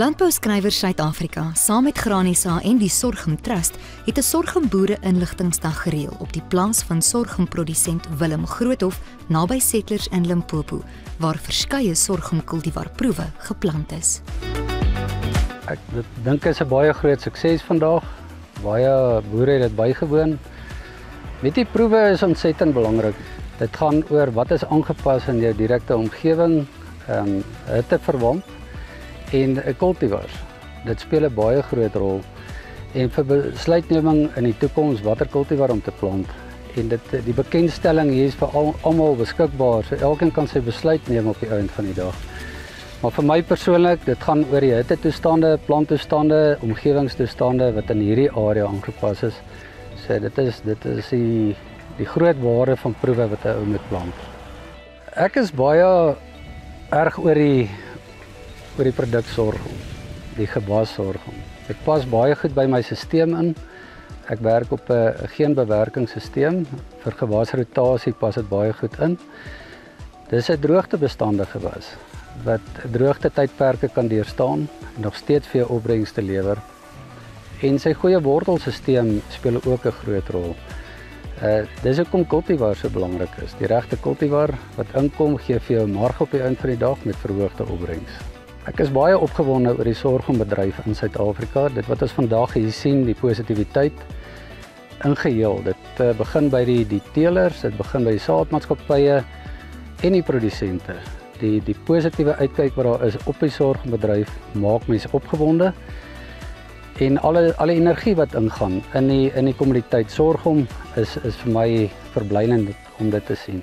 Landbouskrywers Suid-Afrika, saam met Granisa en die Sorghum Trust, het 'n sorghumboere inligtingsdag gereël op die plaas van sorghumprodusent Willem Groothof naby Settlers in Limpopo, waar verskeie sorghumkultivarproewe geplant is. Ek dink dit is 'n baie groot sukses vandag. Baie boere het dit bygewoon. Met die proewe is ontsettend belangrik. Dit gaan oor wat is aangepas in jou direkte omgewing, hitteverwant en kultivars. Dit speel 'n baie groot rol. En vir besluitneming in die toekoms watter kultivar om te plant. En die bekendstelling hier is vir almal beskikbaar, so elkeen kan sy besluit neem op die einde van die dag. Maar vir my persoonlik, dit gaan oor die hittetoestande, planttoestande, omgewingstoestande wat in hierdie area aangepas is. So dit is die groot waarde van proewe wat 'n ou moet plant. Ek is baie erg oor die produk sorghum, die gewas sorghum. Dit pas baie goed by my stelsel in. Ek werk op 'n geenbewerkingsstelsel. Vir gewasrotasie pas dit baie goed in. Dis 'n droogtebestandige gewas wat droogtetydperke kan deurstaan en nog steeds vir jou opbrengs te lewer. En sy goeie wortelstelsel speel ook 'n groot rol. Dis hoekom kultivar so belangrik is. Die regte kultivar wat inkom gee vir jou marg op die einde van die dag met verhoogde opbrengs. Ek is baie opgewonde oor die sorghumbedryf in Suid-Afrika. Dit wat ons vandag hier sien, die positiwiteit in geheel. Dit begin by die teelers, dit begin by die saadmaatskappye en die produsente. Die positiewe uitkyk wat daar is op die sorghumbedryf maak mense opgewonde. En alle energie wat ingaan in die kommoditeit sorghum is vir my verblydend om dit te sien.